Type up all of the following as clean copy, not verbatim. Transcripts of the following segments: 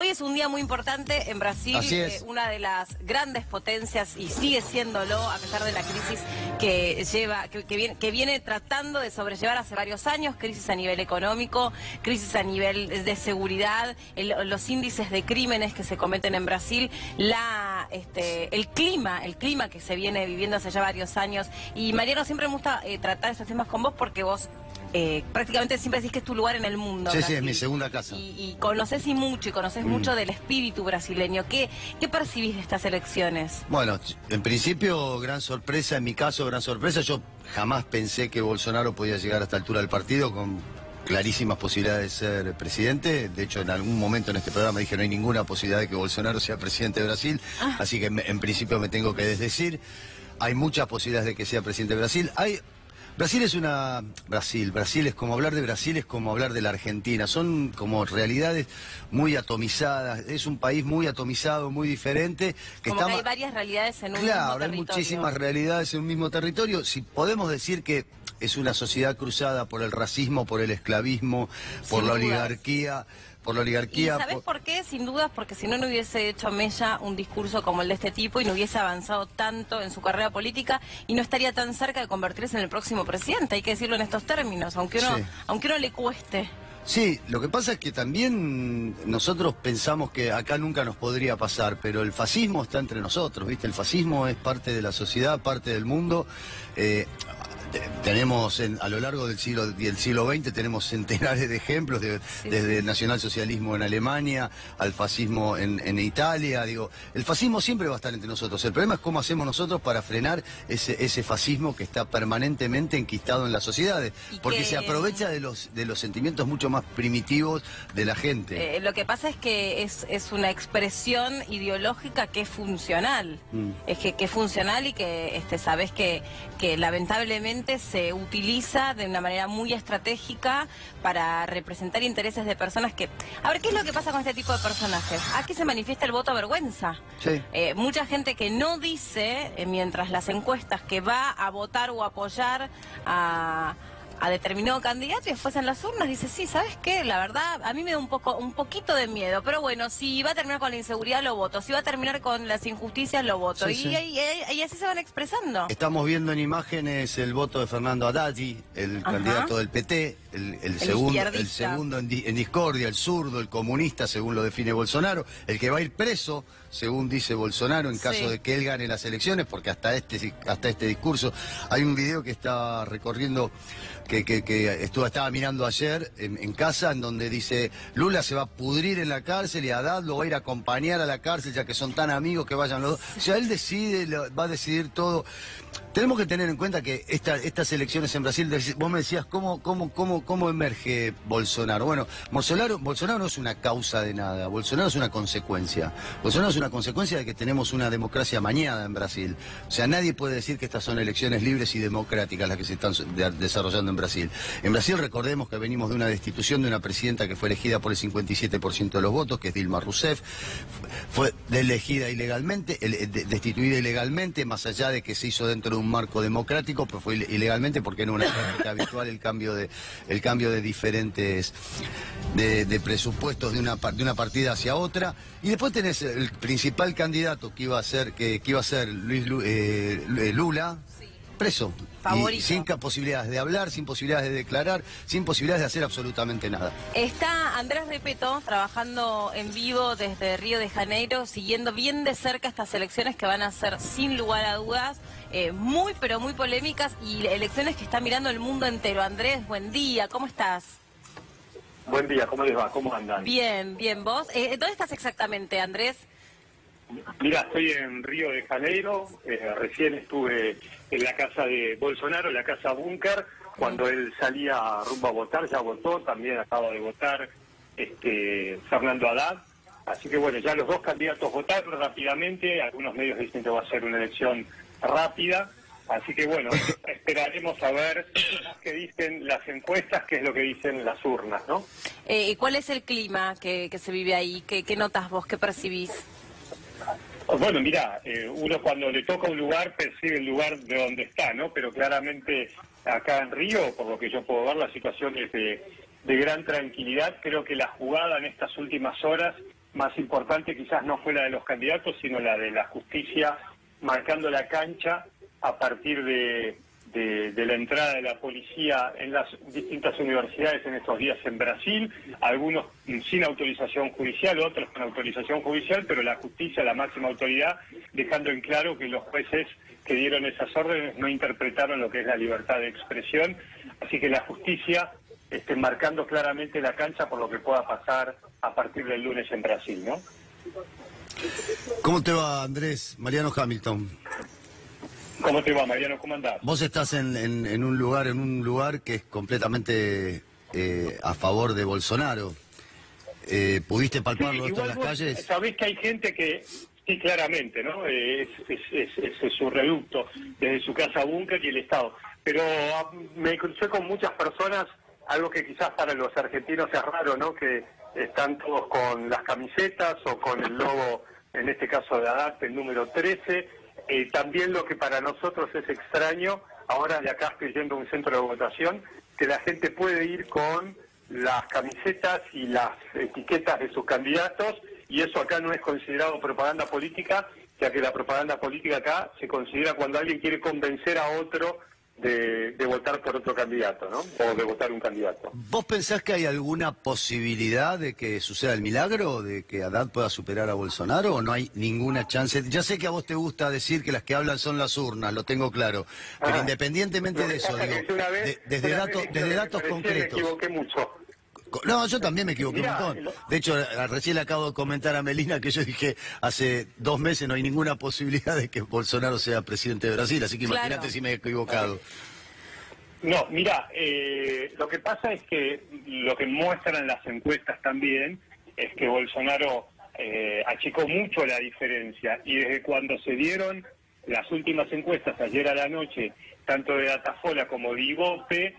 Hoy es un día muy importante en Brasil, Así es. Una de las grandes potencias, y sigue siéndolo a pesar de la crisis que viene tratando de sobrellevar hace varios años, crisis a nivel económico, crisis a nivel de seguridad, los índices de crímenes que se cometen en Brasil, el clima que se viene viviendo hace ya varios años. Y Mariano, siempre me gusta tratar estos temas con vos porque vos prácticamente siempre decís que es tu lugar en el mundo. Sí, Brasil. sí, es mi segunda casa. Y conocés mucho del espíritu brasileño. ¿Qué percibís de estas elecciones? Bueno, en principio, gran sorpresa, en mi caso, gran sorpresa. Yo jamás pensé que Bolsonaro podía llegar a esta altura del partido con clarísimas posibilidades de ser presidente. De hecho, en algún momento en este programa dije no hay ninguna posibilidad de que Bolsonaro sea presidente de Brasil. Así que en principio me tengo que desdecir. Hay muchas posibilidades de que sea presidente de Brasil. Brasil es como hablar de Brasil, es como hablar de la Argentina. Son como realidades muy atomizadas. Es un país muy atomizado, muy diferente. Que hay varias realidades en un mismo territorio. Claro, hay muchísimas realidades en un mismo territorio. Si podemos decir que es una sociedad cruzada por el racismo, por el esclavismo, por la oligarquía. ¿Y sabés por qué? Sin dudas, porque si no, no hubiese hecho Mella un discurso como el de este tipo y no hubiese avanzado tanto en su carrera política y no estaría tan cerca de convertirse en el próximo presidente. Hay que decirlo en estos términos, aunque uno le cueste. Sí, lo que pasa es que también nosotros pensamos que acá nunca nos podría pasar, pero el fascismo está entre nosotros, ¿viste? El fascismo es parte de la sociedad, parte del mundo. Tenemos a lo largo del siglo XX tenemos centenares de ejemplos desde el nacionalsocialismo en Alemania al fascismo en Italia. Digo, el fascismo siempre va a estar entre nosotros. El problema es cómo hacemos nosotros para frenar ese fascismo que está permanentemente enquistado en las sociedades, porque se aprovecha de los sentimientos mucho más primitivos de la gente. Lo que pasa es que es una expresión ideológica que es funcional. Es que es funcional y que sabés que lamentablemente se utiliza de una manera muy estratégica para representar intereses de personas que... A ver, ¿qué es lo que pasa con este tipo de personajes? Aquí se manifiesta el voto a vergüenza. Sí. Mucha gente que no dice, mientras las encuestas, que va a votar o apoyar a determinado candidato y después en las urnas dice, sí, ¿sabes qué? La verdad, a mí me da un poquito de miedo, pero bueno, si va a terminar con la inseguridad, lo voto. Si va a terminar con las injusticias, lo voto. Sí, y así se van expresando. Estamos viendo en imágenes el voto de Fernando Haddad, el candidato del PT, el segundo en discordia, el zurdo, el comunista, según lo define Bolsonaro, el que va a ir preso, según dice Bolsonaro, en caso de que él gane las elecciones, porque hasta este discurso hay un video que está recorriendo, que estaba mirando ayer en casa, en donde dice Lula se va a pudrir en la cárcel y Haddad lo va a ir a acompañar a la cárcel, ya que son tan amigos que vayan los dos. O sea, él va a decidir todo. Tenemos que tener en cuenta que estas elecciones en Brasil, vos me decías, ¿cómo emerge Bolsonaro? Bueno, Bolsonaro no es una causa de nada, Bolsonaro es una consecuencia. Bolsonaro es una consecuencia de que tenemos una democracia amañada en Brasil. O sea, nadie puede decir que estas son elecciones libres y democráticas las que se están desarrollando en Brasil. En Brasil, recordemos que venimos de una destitución de una presidenta que fue elegida por el 57% de los votos, que es Dilma Rousseff. Fue elegida ilegalmente, destituida ilegalmente, más allá de que se hizo dentro de un marco democrático, pero fue ilegalmente porque era una práctica habitual el cambio de diferentes de presupuestos de una partida hacia otra. Y después tenés el principal candidato que iba a ser Lula, preso. Y sin posibilidades de hablar, sin posibilidades de declarar, sin posibilidades de hacer absolutamente nada. Está Andrés Repetto trabajando en vivo desde Río de Janeiro, siguiendo bien de cerca estas elecciones que van a ser, sin lugar a dudas, pero muy polémicas, y elecciones que está mirando el mundo entero. Andrés, buen día, ¿cómo estás? Buen día, ¿cómo les va? ¿Cómo andan? Bien, bien, ¿vos? ¿Dónde estás exactamente, Andrés? Mira, estoy en Río de Janeiro, recién estuve en la casa de Bolsonaro, la casa Búnker, cuando él salía rumbo a votar, ya votó, también acaba de votar Fernando Haddad, así que bueno, ya los dos candidatos votaron rápidamente, algunos medios dicen que va a ser una elección rápida, así que bueno, esperaremos a ver qué dicen las encuestas, qué es lo que dicen las urnas, ¿no? ¿Y cuál es el clima que se vive ahí? ¿Qué notas vos? ¿Qué percibís? Bueno, mira, uno cuando le toca un lugar percibe el lugar de donde está, ¿no? Pero claramente acá en Río, por lo que yo puedo ver, la situación es de gran tranquilidad. Creo que la jugada en estas últimas horas más importante quizás no fue la de los candidatos, sino la de la justicia marcando la cancha a partir de la entrada de la policía en las distintas universidades en estos días en Brasil, algunos sin autorización judicial, otros con autorización judicial, pero la justicia, la máxima autoridad, dejando en claro que los jueces que dieron esas órdenes no interpretaron lo que es la libertad de expresión, así que la justicia marcando claramente la cancha por lo que pueda pasar a partir del lunes en Brasil, ¿no? ¿Cómo te va, Andrés? Mariano Hamilton. ¿Cómo te va, Mariano? ¿Cómo andás? Vos estás en un lugar que es completamente a favor de Bolsonaro. ¿Pudiste palparlo esto en las calles? Sabés que hay gente que, sí, claramente, ¿no? Es su reducto, desde su casa búnker y el Estado. Pero me crucé con muchas personas, algo que quizás para los argentinos es raro, ¿no? Que están todos con las camisetas o con el logo, en este caso de Haddad, el número 13. También lo que para nosotros es extraño, ahora de acá estoy yendo a un centro de votación, que la gente puede ir con las camisetas y las etiquetas de sus candidatos, y eso acá no es considerado propaganda política, ya que la propaganda política acá se considera cuando alguien quiere convencer a otro de votar por otro candidato, ¿no? O de votar un candidato. ¿Vos pensás que hay alguna posibilidad de que suceda el milagro, de que Haddad pueda superar a Bolsonaro, o no hay ninguna chance? Ya sé que a vos te gusta decir que las que hablan son las urnas, lo tengo claro, pero independientemente de eso, digo, desde datos concretos. Me equivoqué mucho. No, yo también me equivoqué un montón. De hecho, recién le acabo de comentar a Melina que yo dije hace 2 meses no hay ninguna posibilidad de que Bolsonaro sea presidente de Brasil, así que claro. Imagínate si me he equivocado. No, mira, lo que pasa es que lo que muestran las encuestas también es que Bolsonaro achicó mucho la diferencia, y desde cuando se dieron las últimas encuestas ayer a la noche, tanto de Datafola como de Ibope,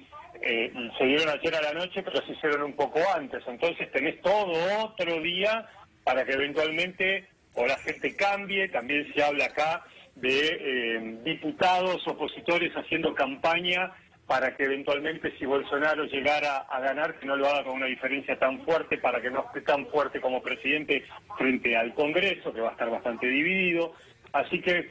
se dieron ayer a la noche, pero se hicieron un poco antes. Entonces tenés todo otro día para que eventualmente o la gente cambie. También se habla acá de diputados opositores haciendo campaña para que eventualmente, si Bolsonaro llegara a ganar, que no lo haga con una diferencia tan fuerte, para que no esté tan fuerte como presidente frente al Congreso, que va a estar bastante dividido. Así que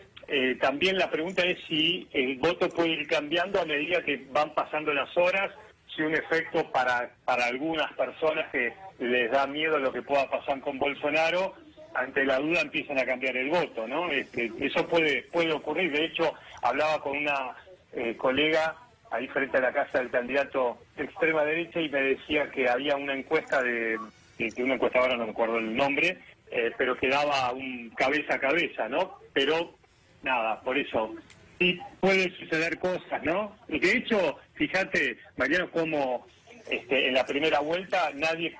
también la pregunta es si el voto puede ir cambiando a medida que van pasando las horas, si un efecto para algunas personas que les da miedo lo que pueda pasar con Bolsonaro, ante la duda empiezan a cambiar el voto, ¿no? Eso puede ocurrir. De hecho, hablaba con una colega ahí frente a la casa del candidato de extrema derecha y me decía que había una encuesta de una encuestadora, no me acuerdo el nombre, pero que daba un cabeza a cabeza, ¿no? Pero nada, por eso sí pueden suceder cosas, ¿no? Y de hecho, fíjate, Mariano, como en la primera vuelta nadie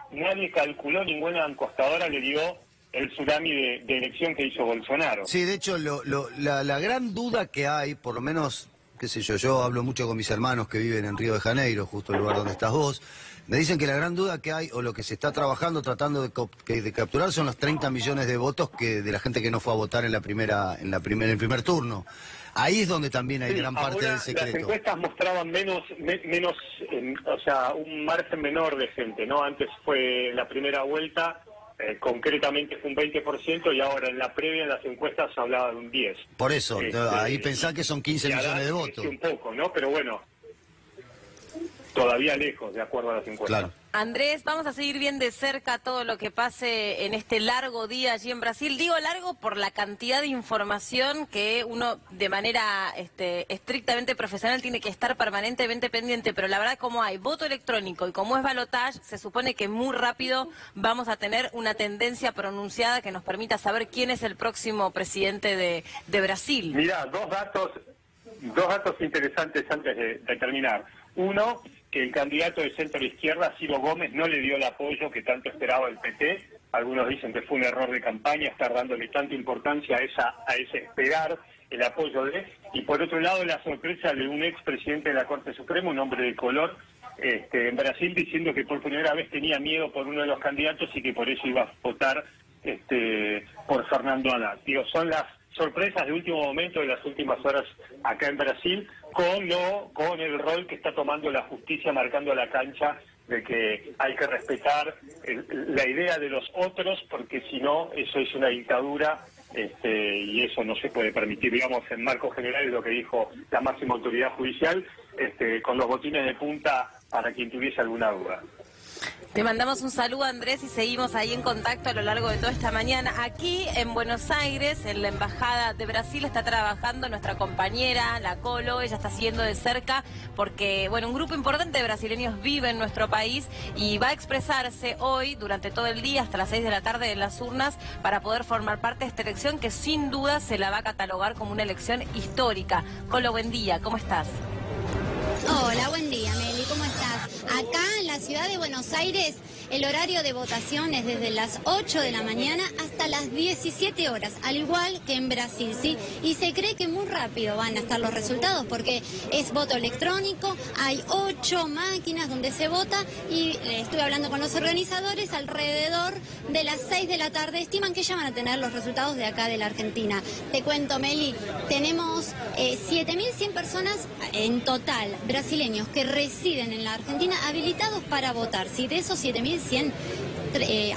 calculó, ninguna encuestadora le dio el tsunami de elección que hizo Bolsonaro. Sí, de hecho, la gran duda que hay, por lo menos, qué sé yo hablo mucho con mis hermanos que viven en Río de Janeiro, justo el lugar donde estás vos, me dicen que la gran duda que hay, o lo que se está trabajando, tratando de capturar, son los 30 millones de votos de la gente que no fue a votar en el primer turno. Ahí es donde también hay gran parte del secreto. Las encuestas mostraban menos, o sea, un margen menor de gente, ¿no? Antes fue la primera vuelta, concretamente fue un 20%, y ahora en la previa, en las encuestas, se hablaba de un 10%. Por eso, ahí pensá que son 15 millones de votos. Un poco, ¿no? Pero bueno, todavía lejos, de acuerdo a las encuestas. Claro. Andrés, vamos a seguir bien de cerca todo lo que pase en este largo día allí en Brasil. Digo largo por la cantidad de información que uno de manera estrictamente profesional tiene que estar permanentemente pendiente, pero la verdad, como hay voto electrónico y como es balotaje, se supone que muy rápido vamos a tener una tendencia pronunciada que nos permita saber quién es el próximo presidente de Brasil. Mirá, dos datos interesantes antes de terminar. Uno, que el candidato de centro-izquierda, Ciro Gómez, no le dio el apoyo que tanto esperaba el PT. Algunos dicen que fue un error de campaña estar dándole tanta importancia a ese esperar el apoyo de él. Y por otro lado, la sorpresa de un expresidente de la Corte Suprema, un hombre de color, en Brasil, diciendo que por primera vez tenía miedo por uno de los candidatos y que por eso iba a votar por Fernando Haddad. Digo, son las sorpresas de último momento, de las últimas horas acá en Brasil, con el rol que está tomando la justicia marcando la cancha de que hay que respetar la idea de los otros, porque si no, eso es una dictadura, y eso no se puede permitir. Digamos, en marco general es lo que dijo la máxima autoridad judicial, con los botines de punta para quien tuviese alguna duda. Te mandamos un saludo, Andrés, y seguimos ahí en contacto a lo largo de toda esta mañana. Aquí en Buenos Aires, en la Embajada de Brasil, está trabajando nuestra compañera, la Colo. Ella está siguiendo de cerca porque, bueno, un grupo importante de brasileños vive en nuestro país y va a expresarse hoy durante todo el día hasta las 6 de la tarde en las urnas para poder formar parte de esta elección que sin duda se la va a catalogar como una elección histórica. Colo, buen día, ¿cómo estás? Hola, buen día, Meli, ¿cómo estás? Acá en la ciudad de Buenos Aires, el horario de votación es desde las 8 de la mañana hasta las 17 horas, al igual que en Brasil, ¿sí? Y se cree que muy rápido van a estar los resultados porque es voto electrónico, hay 8 máquinas donde se vota y estuve hablando con los organizadores, alrededor de las 6 de la tarde estiman que ya van a tener los resultados de acá de la Argentina. Te cuento, Meli, tenemos 7.100 personas en total, brasileños que residen en la Argentina habilitados para votar. Si de esos 7.100,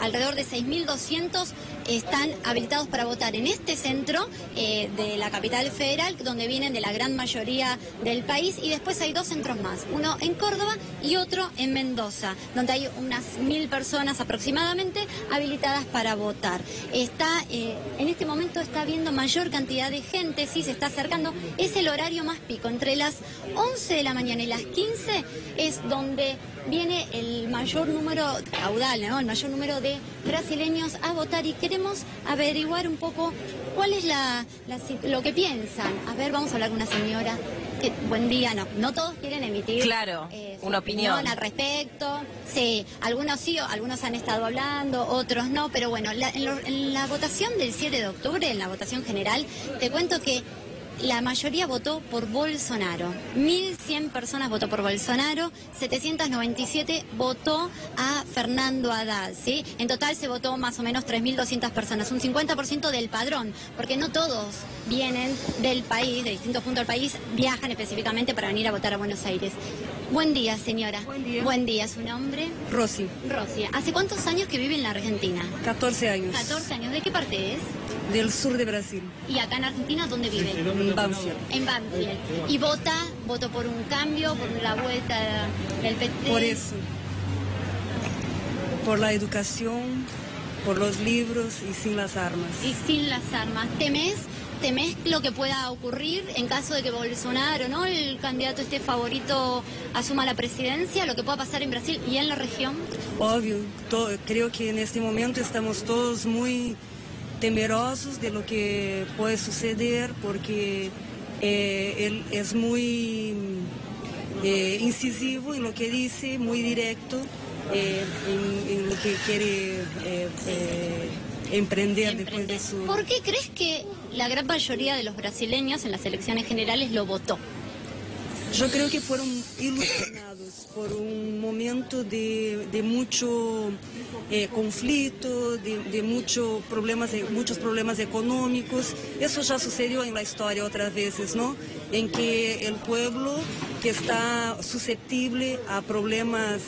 alrededor de 6.200 están habilitados para votar en este centro de la capital federal, donde vienen de la gran mayoría del país, y después hay 2 centros más, uno en Córdoba y otro en Mendoza, donde hay unas 1.000 personas aproximadamente habilitadas para votar. En este momento está habiendo mayor cantidad de gente, sí, se está acercando, es el horario más pico, entre las 11 de la mañana y las 15 es donde viene el mayor número caudal, ¿no? El mayor número de brasileños a votar, y queremos averiguar un poco cuál es lo que piensan. A ver, vamos a hablar con una señora. Buen día, no todos quieren emitir una opinión al respecto. Sí, algunos han estado hablando, otros no, pero bueno, en la votación del 7 de octubre, en la votación general, te cuento que la mayoría votó por Bolsonaro. 1.100 personas votó por Bolsonaro, 797 votó a Fernando Haddad, ¿sí? En total se votó más o menos 3.200 personas, un 50% del padrón, porque no todos vienen del país, de distintos puntos del país, viajan específicamente para venir a votar a Buenos Aires. Buen día, señora. Buen día. Buen día, ¿su nombre? Rosy. Rosy. ¿Hace cuántos años que vive en la Argentina? 14 años. 14 años. ¿De qué parte es? Del sur de Brasil. ¿Y acá en Argentina dónde vive? En Banfield. En Banfield. ¿Y votó por un cambio, por la vuelta del PT? Por eso. Por la educación, por los libros y sin las armas. Y sin las armas. ¿Temés lo que pueda ocurrir en caso de que Bolsonaro, ¿no?, el candidato favorito, asuma la presidencia, lo que pueda pasar en Brasil y en la región? Obvio. Creo que en este momento estamos todos muy temerosos de lo que puede suceder, porque él es muy incisivo en lo que dice, muy directo en lo que quiere emprender después de su... ¿Por qué crees que la gran mayoría de los brasileños en las elecciones generales lo votó? Yo creo que fueron ilusionados por un momento de mucho conflicto, de muchos problemas económicos. Eso ya sucedió en la historia otras veces, ¿no? En que el pueblo que está susceptible a problemas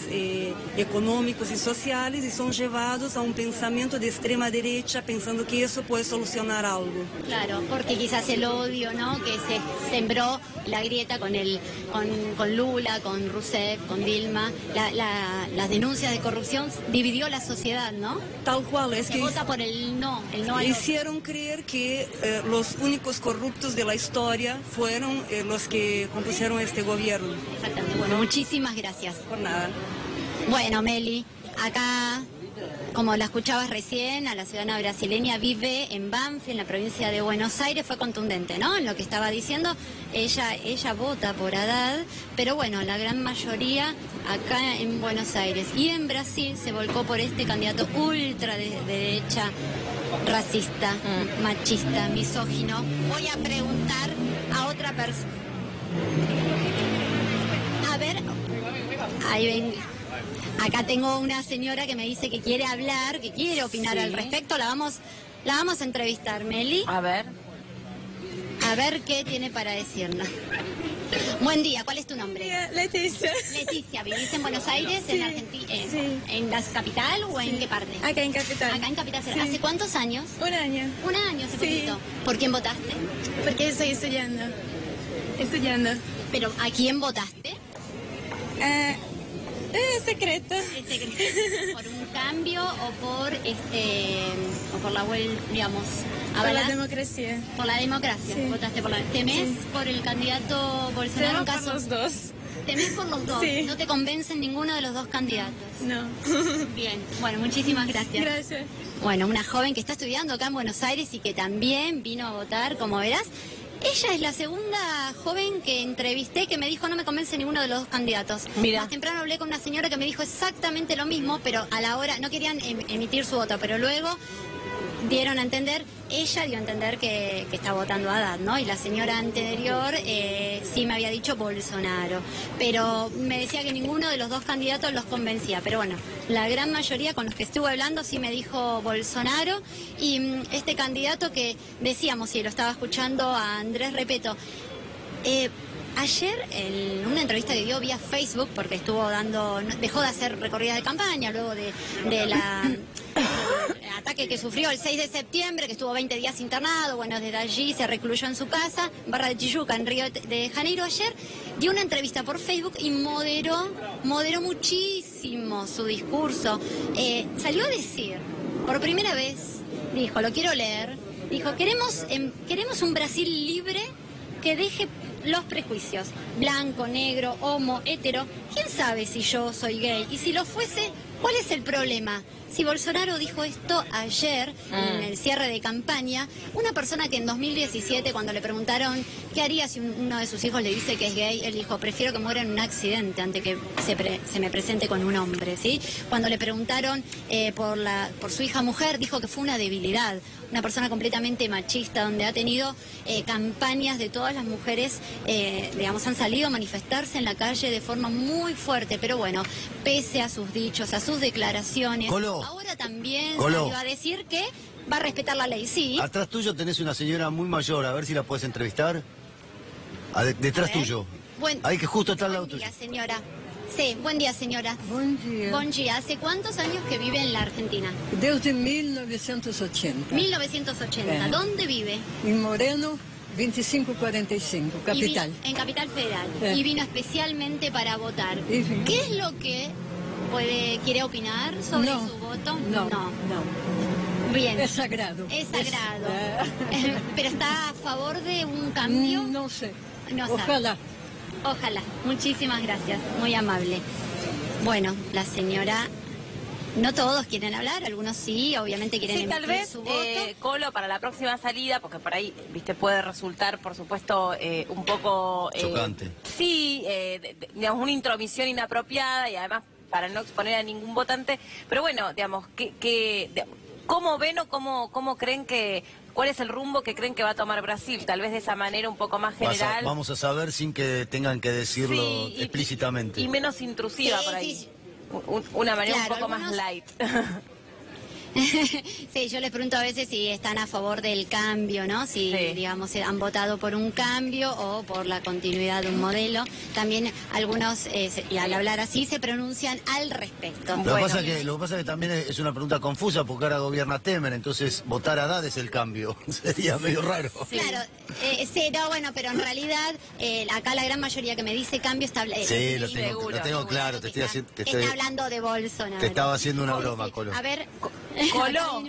económicos y sociales y son llevados a un pensamiento de extrema derecha pensando que eso puede solucionar algo. Claro, porque quizás el odio, ¿no?, que se sembró, la grieta con Lula, con Rousseff, con Dilma, las denuncias de corrupción dividió la sociedad, ¿no? Tal cual, es se que vota por el no hicieron creer que los únicos corruptos de la historia fueron los que compusieron este gobierno. Exactamente. Bueno, muchísimas gracias. Por nada. Bueno, Meli, acá, como la escuchabas recién, a la ciudadana brasileña, vive en Banfield, en la provincia de Buenos Aires. Fue contundente, ¿no?, en lo que estaba diciendo. Ella vota por Haddad, pero bueno, la gran mayoría acá en Buenos Aires y en Brasil se volcó por este candidato ultra de derecha, racista, machista, misógino. Voy a preguntar a otra persona. A ver, ahí ven. Acá tengo una señora que me dice que quiere hablar, que quiere opinar al respecto. La vamos a entrevistar, Meli. A ver qué tiene para decirnos. Buen día, ¿cuál es tu nombre? Leticia. Leticia, ¿vivís en Buenos Aires, Sí, en Argentina? sí. ¿En la capital o en qué parte? Acá en Capital. Acá en Capital. Sí. ¿Hace cuántos años? Un año. Un año, hace Sí. poquito. ¿Por quién votaste? Porque estoy estudiando. ¿Pero a quién votaste? Es secreto. ¿Por un cambio o por la vuelta, digamos? Por la democracia. Por la democracia. Sí. ¿Votaste por la ¿Temés Sí. por el candidato Bolsonaro en Tenemos caso? por los dos. ¿Temés por los dos? Sí. ¿No te convencen ninguno de los dos candidatos? No. Bien, bueno, muchísimas gracias. Gracias. Bueno, una joven que está estudiando acá en Buenos Aires y que también vino a votar, como verás. Ella es la segunda joven que entrevisté que me dijo no me convence ninguno de los dos candidatos. Mira. Más temprano hablé con una señora que me dijo exactamente lo mismo, pero a la hora no querían emitir su voto, pero luego dieron a entender, ella dio a entender que está votando a Haddad, ¿no? Y la señora anterior sí me había dicho Bolsonaro, pero me decía que ninguno de los dos candidatos los convencía, pero bueno, la gran mayoría con los que estuve hablando sí me dijo Bolsonaro, y este candidato que decíamos, sí, lo estaba escuchando a Andrés Repeto, ayer, en una entrevista que dio vía Facebook, porque dejó de hacer recorridas de campaña luego de la el ataque que sufrió el 6 de septiembre, que estuvo 20 días internado, bueno, desde allí se recluyó en su casa, en Barra de Tijuca, en Río de Janeiro. Ayer dio una entrevista por Facebook y moderó muchísimo su discurso. Salió a decir, por primera vez, dijo, lo quiero leer, dijo, queremos un Brasil libre que deje los prejuicios, blanco, negro, homo, hetero. ¿Quién sabe si yo soy gay? Y si lo fuese, ¿cuál es el problema? Si Bolsonaro dijo esto ayer, en el cierre de campaña, una persona que en 2017, cuando le preguntaron qué haría si uno de sus hijos le dice que es gay, él dijo, prefiero que muera en un accidente antes que se me presente con un hombre, ¿sí? Cuando le preguntaron por su hija mujer, dijo que fue una debilidad, una persona completamente machista, donde ha tenido campañas de todas las mujeres, digamos, han salido a manifestarse en la calle de forma muy fuerte, pero bueno, pese a sus dichos, a sus declaraciones, ahora también salió a decir que va a respetar la ley, sí. Atrás tuyo tenés una señora muy mayor, a ver si la puedes entrevistar. Detrás tuyo. Ahí que justo está al lado tuyo. Buen día, señora. Sí, buen día, señora. Buen día. Buen día. ¿Hace cuántos años que vive en la Argentina? Desde 1980. 1980. ¿Dónde vive? En Moreno, 2545, capital. En Capital Federal. Y vino especialmente para votar. Sí. ¿Qué es lo que quiere opinar sobre su voto? No. Bien. Es sagrado. Es sagrado. ¿Pero está a favor de un cambio? No sé. No sabe. Ojalá. Ojalá. Muchísimas gracias. Muy amable. Bueno, la señora... No todos quieren hablar, algunos sí, obviamente quieren emitir tal vez, su voto. Colo, para la próxima salida, porque por ahí, viste, puede resultar, por supuesto, un poco... chocante. Sí, digamos, una intromisión inapropiada y además para no exponer a ningún votante. Pero bueno, digamos, ¿cómo ven o cómo creen cuál es el rumbo que creen que va a tomar Brasil? Tal vez de esa manera un poco más general. Vamos a saber sin que tengan que decirlo explícitamente. Y menos intrusiva por ahí. Sí. Una manera Claro, un poco más light. Sí, yo les pregunto a veces si están a favor del cambio, ¿no? Si, digamos, han votado por un cambio o por la continuidad de un modelo. También algunos, y al hablar así, se pronuncian al respecto. Lo que pasa es que también es una pregunta confusa porque ahora gobierna Temer, entonces votar a Haddad es el cambio. Sería medio raro. Claro, sí, no, bueno, pero en realidad acá la gran mayoría que me dice cambio está hablando. Sí, lo tengo claro, está hablando de Bolsonaro. Te estaba haciendo una broma, Colo. A ver, Colo.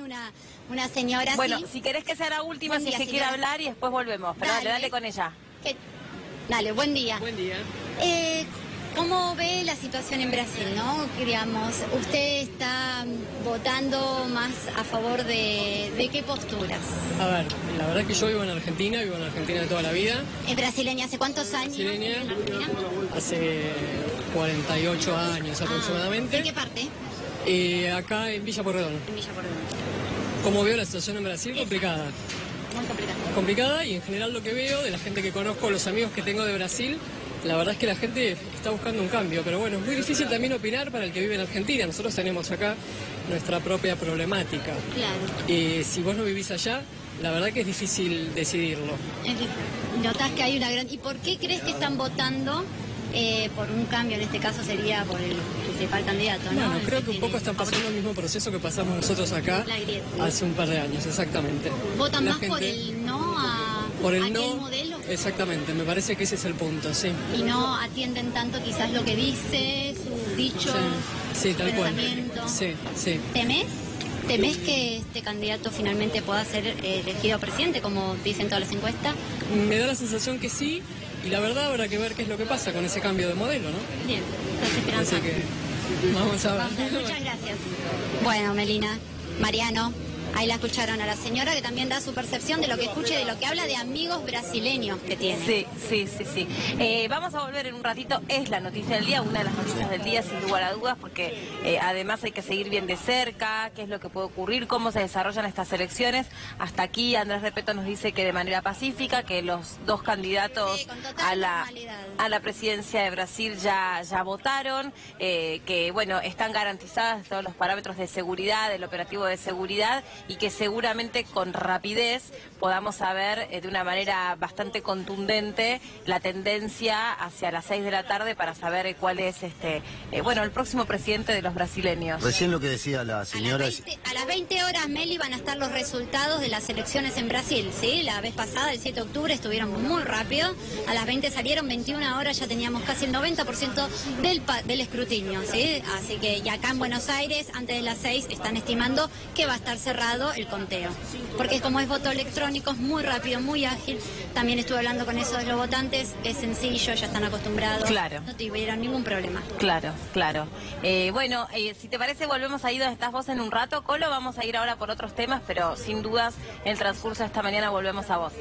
Una señora bueno, así. si querés que sea la última, Buen si día, se quiere señora. hablar y después volvemos. Pero dale con ella. Dale, buen día. Buen día. ¿Cómo ve la situación en Brasil, no? Digamos, usted está votando más a favor de qué posturas. A ver, la verdad es que yo vivo en Argentina de toda la vida. ¿Es brasileña? ¿Hace cuántos años? Brasileña. en Argentina? Hace 48 años aproximadamente. ¿En qué parte? Acá en Villa Porredón. En Villa Porredón. Como veo la situación en Brasil, complicada. Muy complicado. Complicada, y en general lo que veo de la gente que conozco, los amigos que tengo de Brasil, la verdad es que la gente está buscando un cambio, pero bueno, es muy difícil también opinar para el que vive en Argentina. Nosotros tenemos acá nuestra propia problemática. Claro. Si vos no vivís allá, la verdad que es difícil decidirlo. Notas que hay una gran... ¿Y por qué crees que están votando por un cambio? En este caso sería por el principal candidato, ¿no? Bueno, creo que un poco están pasando el mismo proceso que pasamos nosotros acá hace un par de años, exactamente. ¿Votan más por el no a aquel modelo? Exactamente, me parece que ese es el punto, sí. Y no atienden tanto quizás lo que dice, sus dichos, sí, tal cual. Sí, sí. ¿Temés que este candidato finalmente pueda ser elegido presidente, como dicen todas las encuestas? Me da la sensación que sí, y la verdad habrá que ver qué es lo que pasa con ese cambio de modelo, ¿no? Bien, entonces así que vamos a ver. Muchas gracias. Bueno, Melina, Mariano, ahí la escucharon a la señora, que también da su percepción de lo que escucha y de lo que habla de amigos brasileños que tiene. Sí. Vamos a volver en un ratito. Es la noticia del día, una de las noticias del día sin lugar a dudas, porque además hay que seguir bien de cerca qué es lo que puede ocurrir, cómo se desarrollan estas elecciones. Hasta aquí Andrés Repetto nos dice que de manera pacífica, que los dos candidatos a la presidencia de Brasil ya votaron, que bueno, están garantizadas todos los parámetros de seguridad, del operativo de seguridad, y que seguramente con rapidez podamos saber de una manera bastante contundente la tendencia hacia las 6 de la tarde para saber cuál es el próximo presidente de los brasileños. Recién lo que decía la señora... A las 20 horas, Meli, van a estar los resultados de las elecciones en Brasil, ¿sí? La vez pasada, el 7 de octubre, estuvieron muy rápido. A las 20 salieron, 21 horas ya teníamos casi el 90% del escrutinio, ¿sí? Así que y acá en Buenos Aires, antes de las 6, están estimando que va a estar cerrado el conteo, porque como es voto electrónico, es muy rápido, muy ágil. También estuve hablando con eso de los votantes, es sencillo, ya están acostumbrados, no tuvieron ningún problema. Claro. Bueno, si te parece, volvemos ahí donde estás vos en un rato, Colo. Vamos a ir ahora por otros temas, pero sin dudas, en el transcurso de esta mañana volvemos a vos.